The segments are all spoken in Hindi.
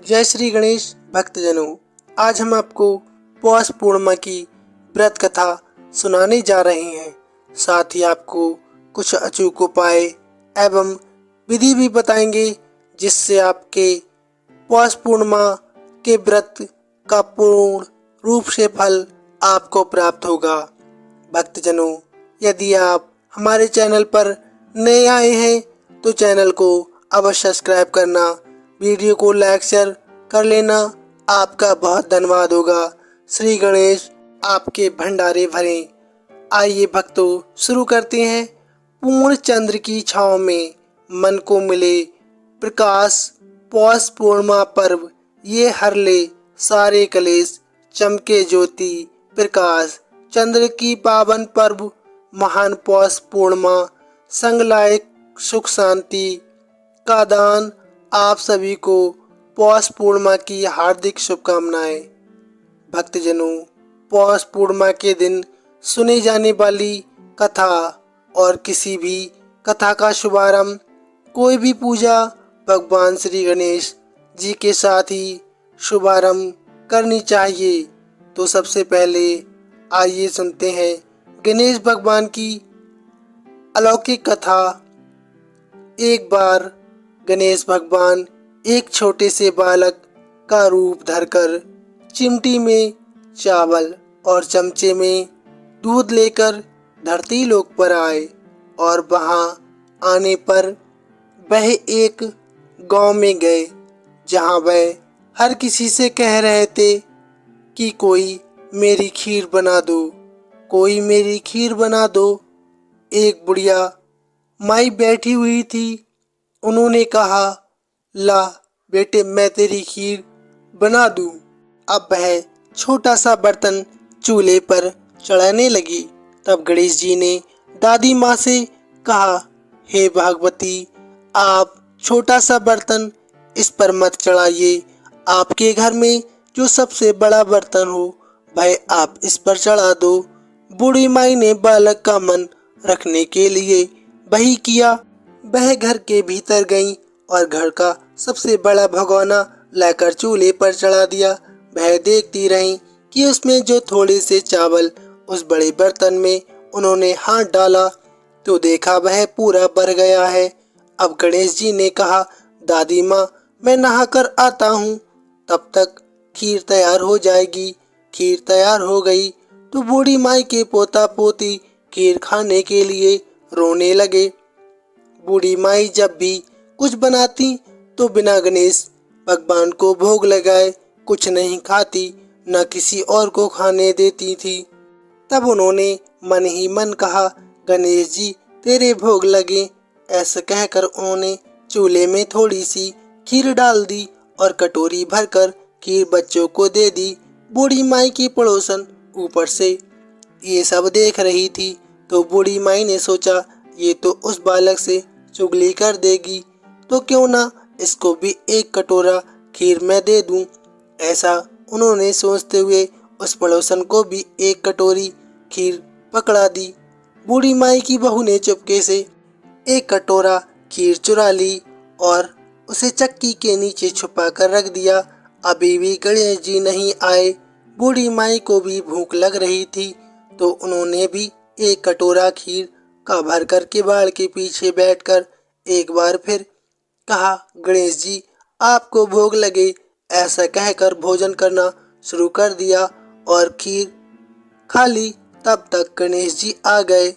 जय श्री गणेश भक्तजनों। आज हम आपको पौष पूर्णिमा की व्रत कथा सुनाने जा रहे हैं। साथ ही आपको कुछ अचूक उपाय एवं विधि भी बताएंगे जिससे आपके पौष पूर्णिमा के व्रत का पूर्ण रूप से फल आपको प्राप्त होगा। भक्तजनों, यदि आप हमारे चैनल पर नए आए हैं तो चैनल को अवश्य सब्सक्राइब करना, वीडियो को लाइक शेयर कर लेना। आपका बहुत धन्यवाद होगा। श्री गणेश आपके भंडारे भरें। आइए भक्तों, शुरू करते हैं। पूर्ण चंद्र की छाँव में मन को मिले प्रकाश, पौष पूर्णिमा पर्व ये हर ले सारे कलेश, चमके ज्योति प्रकाश। चंद्र की पावन पर्व महान पौष पूर्णिमा, संग लाए सुख शांति का दान। आप सभी को पौष पूर्णिमा की हार्दिक शुभकामनाएं। भक्तजनों, पौष पूर्णिमा के दिन सुनी जाने वाली कथा और किसी भी कथा का शुभारंभ, कोई भी पूजा भगवान श्री गणेश जी के साथ ही शुभारंभ करनी चाहिए। तो सबसे पहले आइए सुनते हैं गणेश भगवान की अलौकिक कथा। एक बार गणेश भगवान एक छोटे से बालक का रूप धरकर चिमटी में चावल और चमचे में दूध लेकर धरती लोक पर आए और वहां आने पर वह एक गांव में गए जहां वह हर किसी से कह रहे थे कि कोई मेरी खीर बना दो, कोई मेरी खीर बना दो। एक बुढ़िया माई बैठी हुई थी। उन्होंने कहा, ला बेटे, मैं तेरी खीर बना दूं। अब वह छोटा सा बर्तन चूल्हे पर चढ़ाने लगी। तब गणेश जी ने दादी माँ से कहा, हे भागवती, आप छोटा सा बर्तन इस पर मत चढ़ाइए। आपके घर में जो सबसे बड़ा बर्तन हो वह आप इस पर चढ़ा दो। बूढ़ी माई ने बालक का मन रखने के लिए वही किया। वह घर के भीतर गई और घर का सबसे बड़ा भगोना लाकर चूल्हे पर चढ़ा दिया। वह देखती रही कि उसमें जो थोड़े से चावल उस बड़े बर्तन में उन्होंने हाथ डाला तो देखा वह पूरा भर गया है। अब गणेश जी ने कहा, दादी माँ, मैं नहाकर आता हूँ, तब तक खीर तैयार हो जाएगी। खीर तैयार हो गई तो बूढ़ी माई के पोता पोती खीर खाने के लिए रोने लगे। बूढ़ी माई जब भी कुछ बनाती तो बिना गणेश भगवान को भोग लगाए कुछ नहीं खाती, न किसी और को खाने देती थी। तब उन्होंने मन ही मन कहा, गणेश जी तेरे भोग लगे। ऐसा कहकर उन्होंने चूल्हे में थोड़ी सी खीर डाल दी और कटोरी भरकर खीर बच्चों को दे दी। बूढ़ी माई की पड़ोसन ऊपर से ये सब देख रही थी तो बूढ़ी माई ने सोचा, ये तो उस बालक से चुगली कर देगी, तो क्यों ना इसको भी एक कटोरा खीर मैं दे दूं। ऐसा उन्होंने सोचते हुए उस पड़ोसन को भी एक कटोरी खीर पकड़ा दी। बूढ़ी माई की बहू ने चुपके से एक कटोरा खीर चुरा ली और उसे चक्की के नीचे छुपा कर रख दिया। अभी भी गणेश जी नहीं आए। बूढ़ी माई को भी भूख लग रही थी तो उन्होंने भी एक कटोरा खीर का भर कर किवाड़ के पीछे बैठकर एक बार फिर कहा, गणेश जी आपको भोग लगे। ऐसा कहकर भोजन करना शुरू कर दिया और खीर खा ली। तब तक गणेश जी आ गए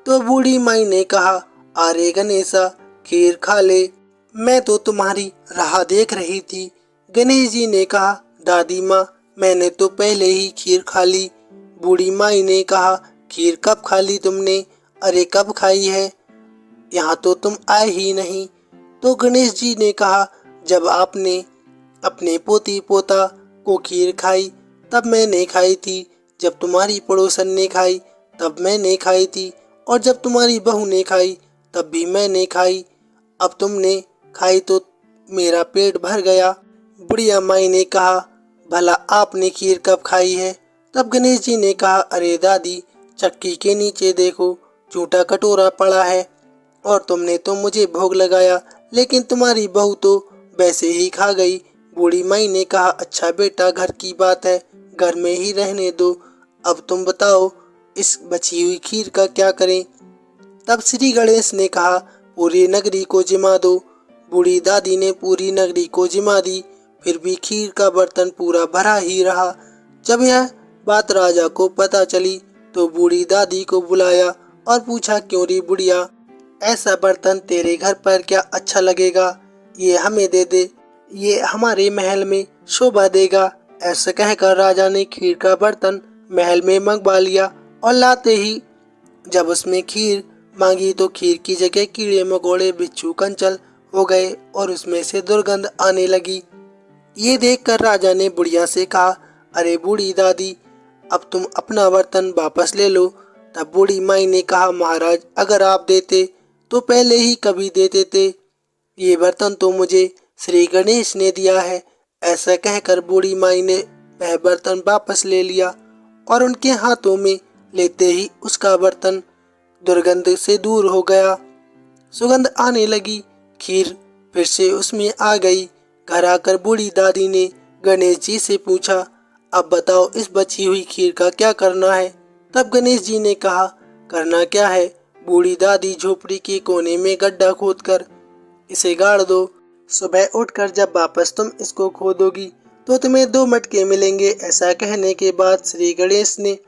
तो बूढ़ी माई ने कहा, अरे गणेशा, खीर खा ले, मैं तो तुम्हारी राह देख रही थी। गणेश जी ने कहा, दादी माँ, मैंने तो पहले ही खीर खा ली। बूढ़ी माई ने कहा, खीर कब खा ली तुमने? अरे कब खाई है, यहाँ तो तुम आए ही नहीं। तो गणेश जी ने कहा, जब आपने अपने पोती पोता को खीर खाई तब मैंने खाई थी, जब तुम्हारी पड़ोसन ने खाई तब मैंने खाई थी, और जब तुम्हारी बहू ने खाई तब भी मैंने खाई। अब तुमने खाई तो मेरा पेट भर गया। बुढ़िया माई ने कहा, भला आपने खीर कब खाई है? तब गणेश जी ने कहा, अरे दादी, चक्की के नीचे देखो, झूठा कटोरा पड़ा है और तुमने तो मुझे भोग लगाया, लेकिन तुम्हारी बहू तो वैसे ही खा गई। बूढ़ी माई ने कहा, अच्छा बेटा, घर की बात है, घर में ही रहने दो। अब तुम बताओ इस बची हुई खीर का क्या करें। तब श्री गणेश ने कहा, पूरी नगरी को जिमा दो। बूढ़ी दादी ने पूरी नगरी को जिमा दी, फिर भी खीर का बर्तन पूरा भरा ही रहा। जब यह बात राजा को पता चली तो बूढ़ी दादी को बुलाया और पूछा, क्यों रे बुढ़िया, ऐसा बर्तन तेरे घर पर क्या अच्छा लगेगा, ये हमें दे दे, ये हमारे महल में शोभा देगा। ऐसा कहकर राजा ने खीर का बर्तन महल में मंगवा लिया और लाते ही जब उसमें खीर मांगी तो खीर की जगह कीड़े मकोड़े बिच्छू कंचल हो गए और उसमें से दुर्गंध आने लगी। ये देखकर राजा ने बुढ़िया से कहा, अरे बूढ़ी दादी, अब तुम अपना बर्तन वापस ले लो। तब बूढ़ी माई ने कहा, महाराज, अगर आप देते तो पहले ही कभी दे देते, ये बर्तन तो मुझे श्री गणेश ने दिया है। ऐसा कहकर बूढ़ी माई ने वह बर्तन वापस ले लिया और उनके हाथों में लेते ही उसका बर्तन दुर्गंध से दूर हो गया। सुगंध आने लगी, खीर फिर से उसमें आ गई। घर आकर बूढ़ी दादी ने गणेश जी से पूछा, अब बताओ इस बची हुई खीर का क्या करना है। तब गणेश जी ने कहा, करना क्या है बूढ़ी दादी, झोपड़ी के कोने में गड्ढा खोदकर इसे गाड़ दो। सुबह उठकर जब वापस तुम इसको खोदोगी तो तुम्हें 2 मटके मिलेंगे। ऐसा कहने के बाद श्री गणेश ने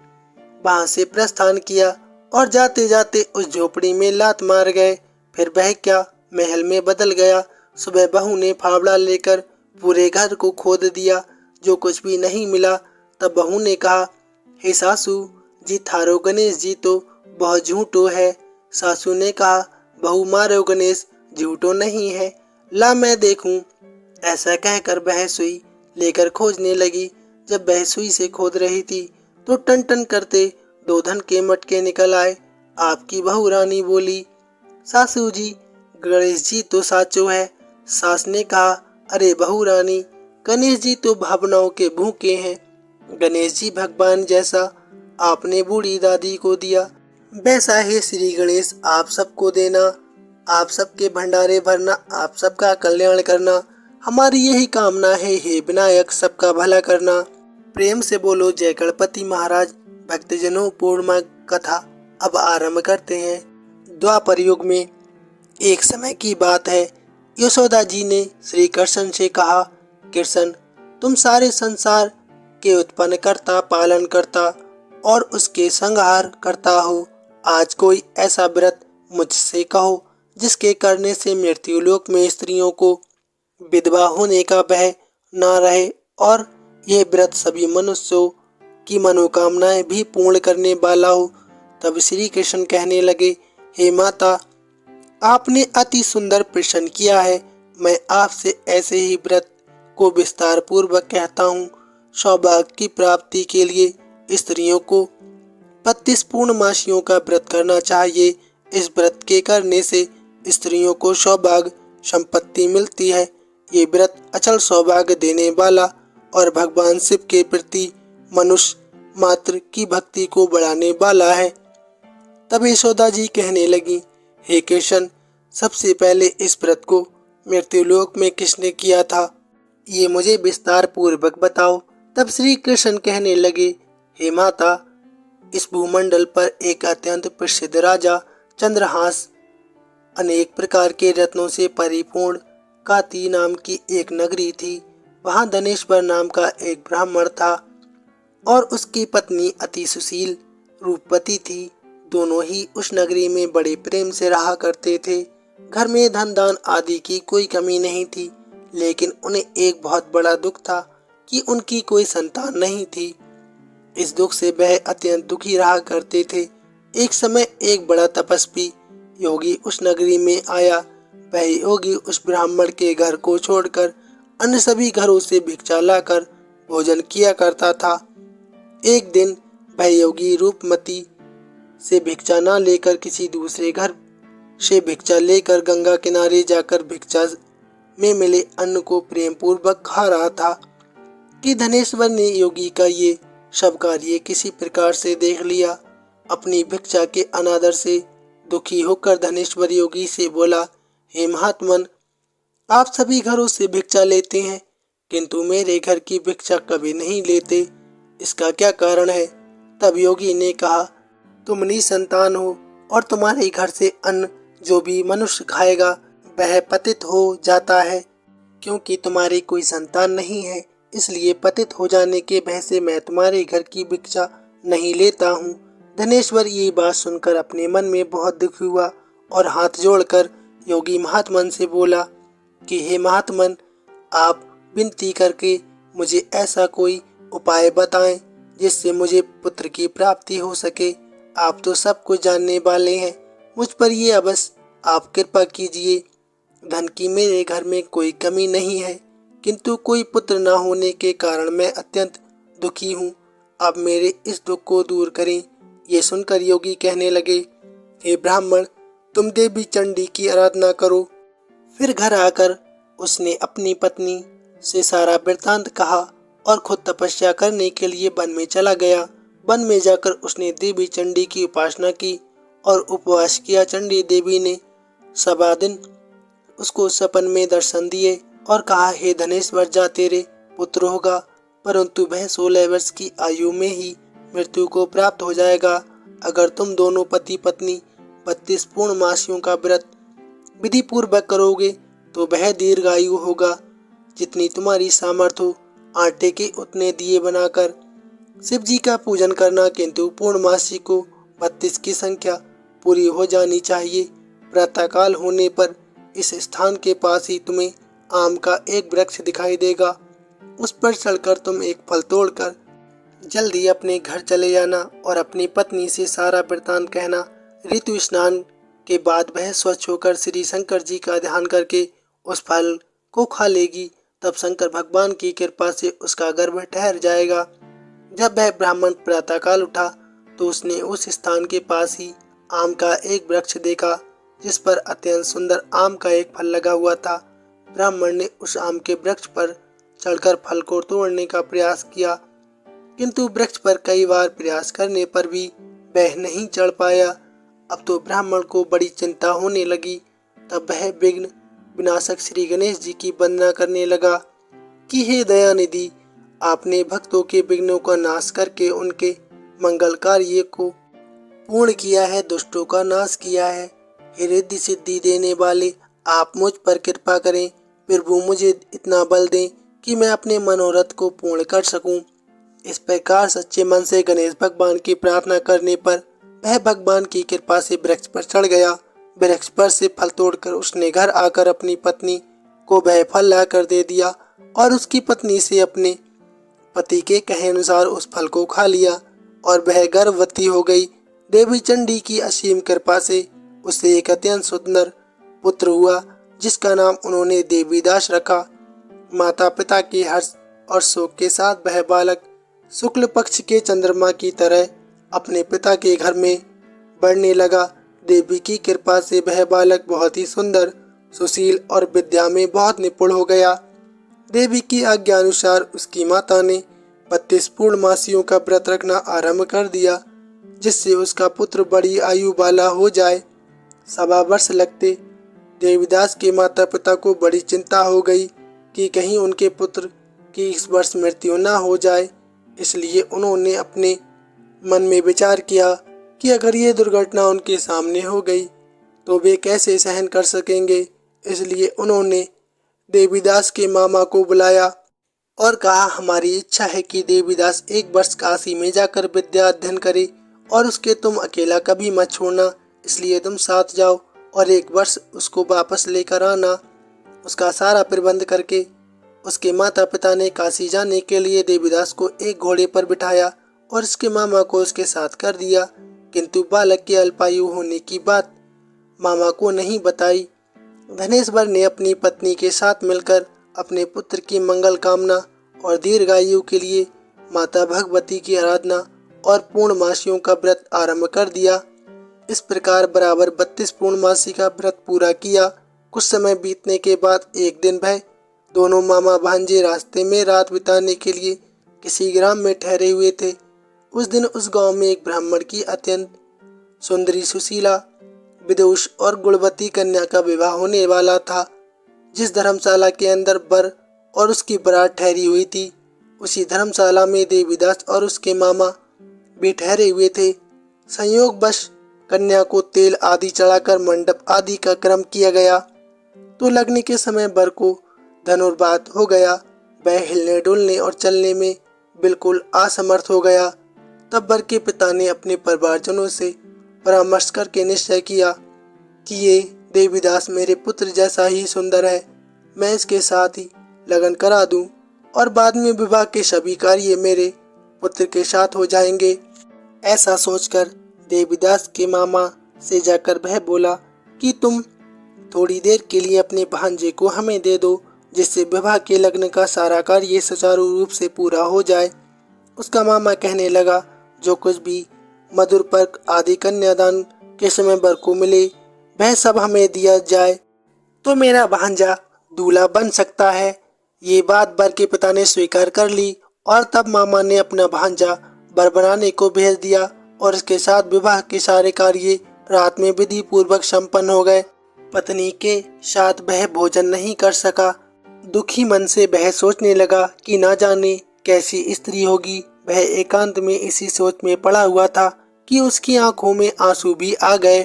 वहां से प्रस्थान किया और जाते जाते उस झोपड़ी में लात मार गए। फिर वह क्या महल में बदल गया। सुबह बहू ने फावड़ा लेकर पूरे घर को खोद दिया, जो कुछ भी नहीं मिला। तब बहू ने कहा, हे सासू जी, थारो गणेश जी तो बहुत झूठो है। सासू ने कहा, बहू मारो गणेश झूठो नहीं है, ला मैं देखूं। ऐसा कहकर वह सुई लेकर खोजने लगी। जब वह सुई से खोद रही थी तो टन टन करते 2 धन के मटके निकल आए। आपकी बहू रानी बोली, सासू जी, गणेश जी तो साचो है। सास ने कहा, अरे बहू रानी, गणेश जी तो भावनाओं के भूखे हैं। गणेश जी भगवान जैसा आपने बूढ़ी दादी को दिया, वैसा ही श्री गणेश आप सबको देना, आप सबके भंडारे भरना, आप सबका कल्याण करना, हमारी यही कामना है। हे विनायक, सबका भला करना। प्रेम से बोलो जय गणपति महाराज। भक्तजनों, पूर्णिमा कथा अब आरंभ करते हैं। द्वापर युग में एक समय की बात है, यशोदा जी ने श्री कृष्ण से कहा, कृष्ण, तुम सारे संसार के उत्पन्न करता, पालन करता और उसके संहार करता हो। आज कोई ऐसा व्रत मुझसे कहो जिसके करने से मृत्युलोक में स्त्रियों को विधवा होने का भय न रहे और यह व्रत सभी मनुष्यों की मनोकामनाएं भी पूर्ण करने वाला हो। तब श्री कृष्ण कहने लगे, हे माता, आपने अति सुंदर प्रश्न किया है। मैं आपसे ऐसे ही व्रत को विस्तार पूर्वक कहता हूँ। सौभाग्य की प्राप्ति के लिए स्त्रियों को 32 पूर्णमासियों का व्रत करना चाहिए। इस व्रत के करने से स्त्रियों को सौभाग्य संपत्ति मिलती है। ये व्रत अचल सौभाग्य देने वाला और भगवान शिव के प्रति मनुष्य मात्र की भक्ति को बढ़ाने वाला है। तब यशोदा जी कहने लगी, हे कृष्ण, सबसे पहले इस व्रत को मृत्युलोक में किसने किया था, ये मुझे विस्तार पूर्वक बताओ। तब श्री कृष्ण कहने लगे, हे माता, इस भूमंडल पर एक अत्यंत प्रसिद्ध राजा चंद्रहास अनेक प्रकार के रत्नों से परिपूर्ण काती नाम की एक नगरी थी। वहां धनेश्वर नाम का एक ब्राह्मण था और उसकी पत्नी अति सुशील रूपवती थी। दोनों ही उस नगरी में बड़े प्रेम से रहा करते थे। घर में धन दान आदि की कोई कमी नहीं थी, लेकिन उन्हें एक बहुत बड़ा दुख था कि उनकी कोई संतान नहीं थी। इस दुख से वह अत्यंत दुखी रहा करते थे। एक समय एक बड़ा तपस्वी योगी उस नगरी में आया। वह योगी उस ब्राह्मण के घर को छोड़कर अन्य सभी घरों से भिक्षा लाकर भोजन किया करता था। एक दिन वह योगी रूपमती से भिक्षा न लेकर किसी दूसरे घर से भिक्षा लेकर गंगा किनारे जाकर भिक्षा में मिले अन्न को प्रेम पूर्वक खा रहा था कि धनेश्वर ने योगी का ये सब कार्य किसी प्रकार से देख लिया। अपनी भिक्षा के अनादर से दुखी होकर धनेश्वर योगी से बोला, हे महात्मन, आप सभी घरों से भिक्षा लेते हैं, किंतु मेरे घर की भिक्षा कभी नहीं लेते, इसका क्या कारण है? तब योगी ने कहा, तुम निसंतान हो और तुम्हारे घर से अन्न जो भी मनुष्य खाएगा वह पतित हो जाता है। क्योंकि तुम्हारी कोई संतान नहीं है, इसलिए पतित हो जाने के भय से मैं तुम्हारे घर की भिक्षा नहीं लेता हूँ। धनेश्वर ये बात सुनकर अपने मन में बहुत दुखी हुआ और हाथ जोड़कर योगी महात्मन से बोला कि हे महात्मन, आप विनती करके मुझे ऐसा कोई उपाय बताएं जिससे मुझे पुत्र की प्राप्ति हो सके। आप तो सब कुछ जानने वाले हैं, मुझ पर ये अबस आप कृपा कीजिए। धन की मेरे घर में कोई कमी नहीं है, किंतु कोई पुत्र न होने के कारण मैं अत्यंत दुखी हूँ। आप मेरे इस दुख को दूर करें। ये सुनकर योगी कहने लगे, हे ब्राह्मण, तुम देवी चंडी की आराधना करो। फिर घर आकर उसने अपनी पत्नी से सारा वृत्तांत कहा और खुद तपस्या करने के लिए वन में चला गया। वन में जाकर उसने देवी चंडी की उपासना की और उपवास किया। चंडी देवी ने सवा दिन उसको सपन में दर्शन दिए और कहा, हे धनेश्वर, जा तेरे पुत्र होगा, परंतु वह 16 वर्ष की आयु में ही मृत्यु को प्राप्त हो जाएगा। अगर तुम दोनों पति पत्नी 32 पूर्णमासियों का व्रत विधि पूर्वक करोगे तो वह दीर्घायु होगा। जितनी तुम्हारी सामर्थ्य हो, आटे के उतने दिए बनाकर शिव जी का पूजन करना, किंतु पूर्णमासी को 32 की संख्या पूरी हो जानी चाहिए। प्रातःकाल होने पर इस स्थान के पास ही तुम्हें आम का एक वृक्ष दिखाई देगा। उस पर चढ़कर तुम एक फल तोड़कर जल्दी अपने घर चले जाना और अपनी पत्नी से सारा वृत्तांत कहना। ऋतु स्नान के बाद वह स्वच्छ होकर श्री शंकर जी का ध्यान करके उस फल को खा लेगी। तब शंकर भगवान की कृपा से उसका गर्भ ठहर जाएगा। जब वह ब्राह्मण प्रातःकाल उठा तो उसने उस स्थान के पास ही आम का एक वृक्ष देखा जिस पर अत्यंत सुंदर आम का एक फल लगा हुआ था। ब्राह्मण ने उस आम के वृक्ष पर चढ़कर फल को तोड़ने का प्रयास किया, किंतु वृक्ष पर कई बार प्रयास करने पर भी वह नहीं चढ़ पाया। अब तो ब्राह्मण को बड़ी चिंता होने लगी। तब वह विघ्न विनाशक श्री गणेश जी की वंदना करने लगा कि हे दयानिधि, आपने भक्तों के विघ्नों का नाश करके उनके मंगल कार्य को पूर्ण किया है, दुष्टों का नाश किया है। हे रिद्धि सिद्धि देने वाले, आप मुझ पर कृपा करें। प्रभु, मुझे इतना बल दें कि मैं अपने मनोरथ को पूर्ण कर सकूं। इस प्रकार सच्चे मन से गणेश भगवान की प्रार्थना करने पर वह भगवान की कृपा से वृक्ष पर चढ़ गया। वृक्ष पर से फल तोड़कर उसने घर आकर अपनी पत्नी को वह फल लाकर दे दिया और उसकी पत्नी से अपने पति के कहे अनुसार उस फल को खा लिया और वह गर्भवती हो गई। देवी चंडी की असीम कृपा से उसे एक अत्यंत सुंदर पुत्र हुआ जिसका नाम उन्होंने देवीदास रखा। माता पिता के हर्ष और शोक के साथ वह बालक शुक्ल पक्ष के चंद्रमा की तरह अपने पिता के घर में बढ़ने लगा। देवी की कृपा से वह बालक बहुत ही सुंदर, सुशील और विद्या में बहुत निपुण हो गया। देवी की आज्ञा अनुसार उसकी माता ने 32 पूर्णमासियों का व्रत रखना आरंभ कर दिया, जिससे उसका पुत्र बड़ी आयु वाला हो जाए। 1.25 वर्ष लगते देवीदास के माता पिता को बड़ी चिंता हो गई कि कहीं उनके पुत्र की इस वर्ष मृत्यु न हो जाए। इसलिए उन्होंने अपने मन में विचार किया कि अगर ये दुर्घटना उनके सामने हो गई तो वे कैसे सहन कर सकेंगे। इसलिए उन्होंने देवीदास के मामा को बुलाया और कहा, हमारी इच्छा है कि देवीदास 1 वर्ष काशी में जाकर विद्या अध्ययन करे और उसके तुम अकेला कभी मत छोड़ना। इसलिए तुम साथ जाओ और 1 वर्ष उसको वापस लेकर आना। उसका सारा प्रबंध करके उसके माता पिता ने काशी जाने के लिए देवीदास को एक घोड़े पर बिठाया और उसके मामा को उसके साथ कर दिया, किंतु बालक के अल्पायु होने की बात मामा को नहीं बताई। धनेश्वर ने अपनी पत्नी के साथ मिलकर अपने पुत्र की मंगल कामना और दीर्घायु के लिए माता भगवती की आराधना और पूर्णमासियों का व्रत आरंभ कर दिया। इस प्रकार बराबर 32 पूर्णमासी का व्रत पूरा किया। कुछ समय बीतने के बाद एक दिन वह दोनों मामा भांजे रास्ते में रात बिताने के लिए किसी ग्राम में ठहरे हुए थे। उस दिन उस गांव में एक ब्राह्मण की अत्यंत सुंदरी, सुशीला, विदुष और गुणवती कन्या का विवाह होने वाला था। जिस धर्मशाला के अंदर वर और उसकी बारात ठहरी हुई थी। उसी धर्मशाला में देवीदास और उसके मामा भी ठहरे हुए थे। संयोगवश कन्या को तेल आदि चढ़ाकर मंडप आदि का क्रम किया गया तो लगने के समय वर को धनुर्वात हो गया। वह हिलने डुलने और चलने में बिल्कुल असमर्थ हो गया। तब वर के पिता ने अपने परिवारजनों से परामर्श करके निश्चय किया कि ये देवीदास मेरे पुत्र जैसा ही सुंदर है, मैं इसके साथ ही लगन करा दूं और बाद में विवाह के सभी कार्य मेरे पुत्र के साथ हो जाएंगे। ऐसा सोचकर देवीदास के मामा से जाकर वह बोला कि तुम थोड़ी देर के लिए अपने भांजे को हमें दे दो, जिससे विवाह के लग्न का सारा कार्य सुचारू रूप से पूरा हो जाए। उसका मामा कहने लगा, जो कुछ भी मधुर पर्क आदि कन्यादान के समय वर को मिले वह सब हमें दिया जाए तो मेरा भांजा दूल्हा बन सकता है। ये बात वर के पिता ने स्वीकार कर ली और तब मामा ने अपना भांजा वर बनाने को भेज दिया और इसके साथ विवाह के सारे कार्य रात में विधि पूर्वक संपन्न हो गए। पत्नी के साथ वह भोजन नहीं कर सका। दुखी मन से वह सोचने लगा कि ना जाने कैसी स्त्री होगी। वह एकांत में इसी सोच में पड़ा हुआ था कि उसकी आंखों में आंसू भी आ गए।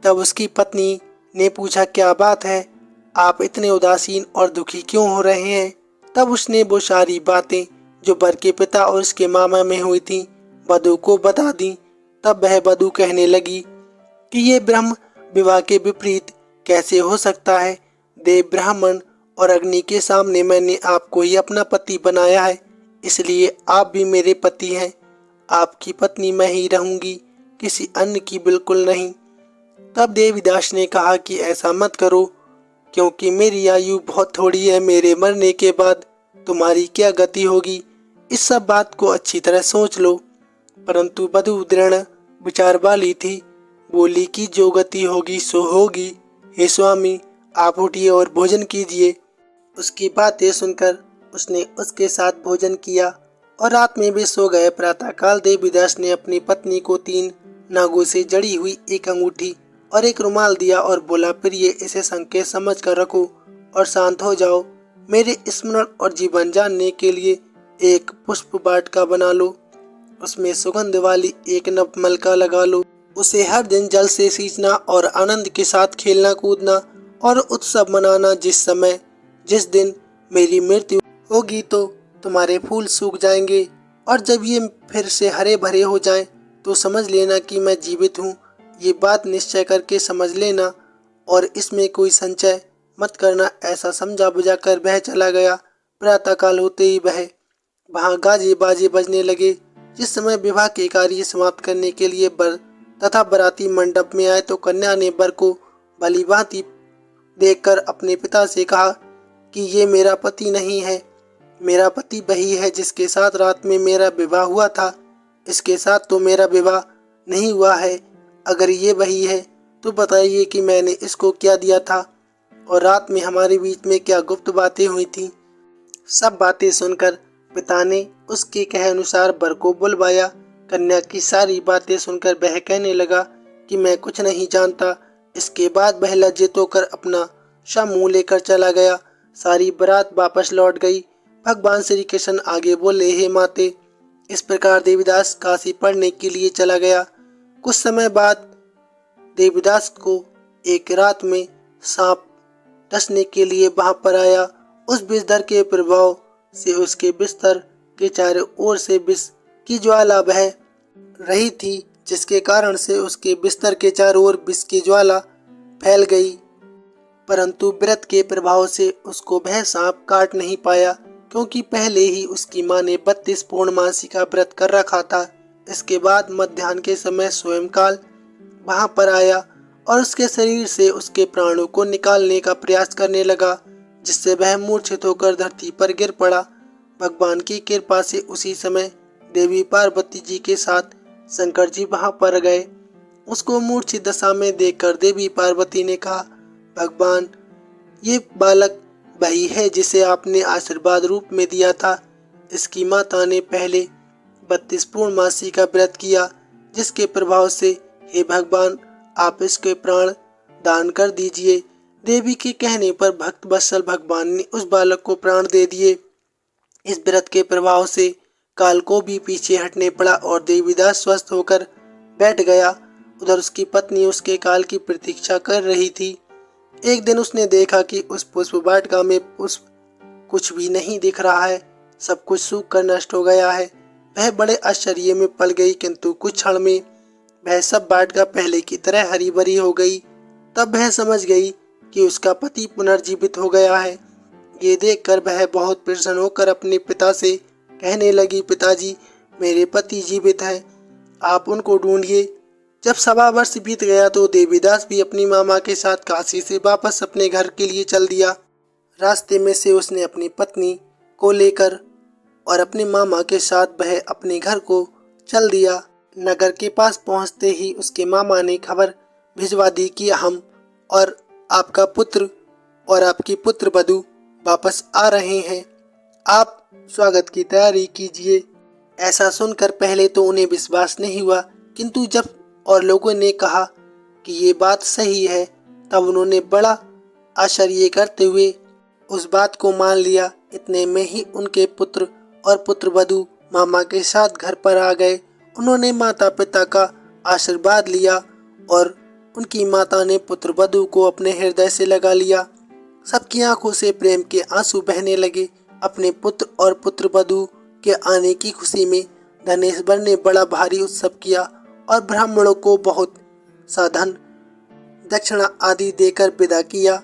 तब उसकी पत्नी ने पूछा, क्या बात है, आप इतने उदासीन और दुखी क्यों हो रहे हैं? तब उसने वो सारी बातें जो वर के पिता और उसके मामा में हुई थी वधू को बता दी। तब वह वधू कहने लगी कि ये ब्रह्म विवाह के विपरीत कैसे हो सकता है। देव ब्राह्मण और अग्नि के सामने मैंने आपको ही अपना पति बनाया है, इसलिए आप भी मेरे पति हैं। आपकी पत्नी मैं ही रहूंगी, किसी अन्य की बिल्कुल नहीं। तब देवीदास ने कहा कि ऐसा मत करो, क्योंकि मेरी आयु बहुत थोड़ी है। मेरे मरने के बाद तुम्हारी क्या गति होगी, इस सब बात को अच्छी तरह सोच लो। परंतु वधू दृढ़ विचार वाली थी, बोली कि जो गति होगी सो होगी। हे स्वामी, आप उठिए और भोजन कीजिए। उसकी बातें सुनकर उसने उसके साथ भोजन किया और रात में भी सो गए। प्रातःकाल देवीदास ने अपनी पत्नी को 3 नागों से जड़ी हुई एक अंगूठी और एक रुमाल दिया और बोला, प्रिय, इसे संकेत समझ कर रखो और शांत हो जाओ। मेरे स्मरण और जीवन जानने के लिए एक पुष्प वाटिका बना लो, उसमें सुगंध वाली एक नवमलका लगा लो। उसे हर दिन जल से सींचना और आनंद के साथ खेलना कूदना और उत्सव मनाना। जिस दिन मेरी मृत्यु होगी तो तुम्हारे फूल सूख जाएंगे और जब ये फिर से हरे भरे हो जाएं तो समझ लेना कि मैं जीवित हूँ। ये बात निश्चय करके समझ लेना और इसमें कोई संचय मत करना। ऐसा समझा बुझा कर वह चला गया। प्रातःकाल होते ही वह वहाँ गाजे बाजे बजने लगे। जिस समय विवाह के कार्य समाप्त करने के लिए वर तथा बराती मंडप में आए तो कन्या ने वर को भली भांति देखकर अपने पिता से कहा कि ये मेरा पति नहीं है, मेरा पति वही है जिसके साथ रात में मेरा विवाह हुआ था। इसके साथ तो मेरा विवाह नहीं हुआ है। अगर ये वही है तो बताइए कि मैंने इसको क्या दिया था और रात में हमारे बीच में क्या गुप्त बातें हुई थी। सब बातें सुनकर पिता ने उसके कहे अनुसार वर को बुलवाया। कन्या की सारी बातें सुनकर वह कहने लगा कि मैं कुछ नहीं जानता। इसके बाद वह लज्जित होकर अपना मुंह लेकर चला गया। सारी बारात वापस लौट गई। भगवान श्री कृष्ण आगे बोले, हे माते। इस प्रकार देवीदास काशी पढ़ने के लिए चला गया। कुछ समय बाद देवीदास को एक रात में सांप डसने के लिए वहां पर आया। उस विषधर के प्रभाव से उसके बिस्तर के चारों ओर से विष की ज्वाला बह रही थी, जिसके कारण से उसके बिस्तर के चारों ओर विष की ज्वाला फैल गई। परंतु व्रत के प्रभाव से उसको वह सांप काट नहीं पाया, क्योंकि पहले ही उसकी मां ने 32 पूर्णमासी का व्रत कर रखा था। इसके बाद मध्याह्न के समय स्वयंकाल वहां पर आया और उसके शरीर से उसके प्राणों को निकालने का प्रयास करने लगा, जिससे वह मूर्छित होकर धरती पर गिर पड़ा। भगवान की कृपा से उसी समय देवी पार्वती जी के साथ शंकर जी वहां पर गए। उसको मूर्छित दशा में देखकर देवी पार्वती ने कहा, भगवान, ये बालक वही है जिसे आपने आशीर्वाद रूप में दिया था। इसकी माता ने पहले 32 पूर्णमासी का व्रत किया, जिसके प्रभाव से हे भगवान, आप इसके प्राण दान कर दीजिए। देवी के कहने पर भक्त वत्सल भगवान ने उस बालक को प्राण दे दिए। इस व्रत के प्रभाव से काल को भी पीछे हटने पड़ा और देवीदास स्वस्थ होकर बैठ गया। उधर उसकी पत्नी उसके काल की प्रतीक्षा कर रही थी। एक दिन उसने देखा कि उस पुष्प वाटिका में पुष्प कुछ भी नहीं दिख रहा है, सब कुछ सूख कर नष्ट हो गया है। वह बड़े आश्चर्य में पड़ गई, किंतु कुछ क्षण में वह सब वाटिका पहले की तरह हरी भरी हो गई। तब वह समझ गई कि उसका पति पुनर्जीवित हो गया है। ये देखकर वह बहुत प्रसन्न होकर अपने पिता से कहने लगी, पिताजी, मेरे पति जीवित हैं, आप उनको ढूंढिए। जब 1.25 वर्ष बीत गया तो देवीदास भी अपनी मामा के साथ काशी से वापस अपने घर के लिए चल दिया। रास्ते में से उसने अपनी पत्नी को लेकर और अपने मामा के साथ वह अपने घर को चल दिया। नगर के पास पहुंचते ही उसके मामा ने खबर भिजवा दी कि हम और आपका पुत्र और आपकी पुत्र वधू वापस आ रहे हैं, आप स्वागत की तैयारी कीजिए। ऐसा सुनकर पहले तो उन्हें विश्वास नहीं हुआ, किंतु जब और लोगों ने कहा कि ये बात सही है, तब उन्होंने बड़ा आश्चर्य करते हुए उस बात को मान लिया। इतने में ही उनके पुत्र और पुत्रवधू मामा के साथ घर पर आ गए। उन्होंने माता पिता का आशीर्वाद लिया और उनकी माता ने पुत्रवधू को अपने हृदय से लगा लिया। सबकी आंखों से प्रेम के आंसू बहने लगे। अपने पुत्र और पुत्रवधू के आने की खुशी में धनेश्वर ने बड़ा भारी उत्सव किया और ब्राह्मणों को बहुत सा धन दक्षिणा आदि देकर विदा किया।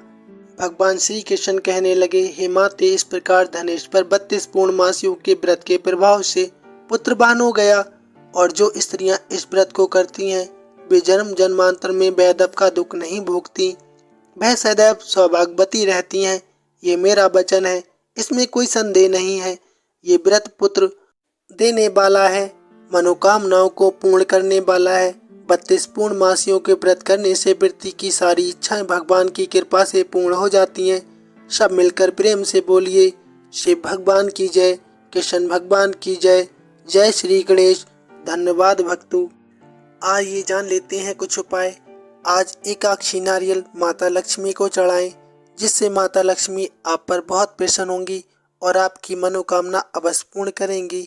भगवान श्री कृष्ण कहने लगे, हे माते, इस प्रकार धनेश्वर 32 पूर्णमासियों के व्रत के प्रभाव से पुत्रवान हो गया और जो स्त्रियां इस व्रत को करती हैं वे जन्म जन्मांतर में वैधव का दुख नहीं भोगती, वह सदैव सौभाग्यवती रहती हैं। ये मेरा वचन है, इसमें कोई संदेह नहीं है। ये व्रत पुत्र देने वाला है, मनोकामनाओं को पूर्ण करने वाला है। 32 पूर्णमासियों के व्रत करने से वृत्ति की सारी इच्छाएं भगवान की कृपा से पूर्ण हो जाती हैं। सब मिलकर प्रेम से बोलिए, शिव भगवान की जय, कृष्ण भगवान की जय, जय श्री गणेश। धन्यवाद भक्तों। आइए जान लेते हैं कुछ उपाय। आज एकाक्षी नारियल माता लक्ष्मी को चढ़ाएं, जिससे माता लक्ष्मी आप पर बहुत प्रसन्न होंगी और आपकी मनोकामना अवश्य पूर्ण करेंगी।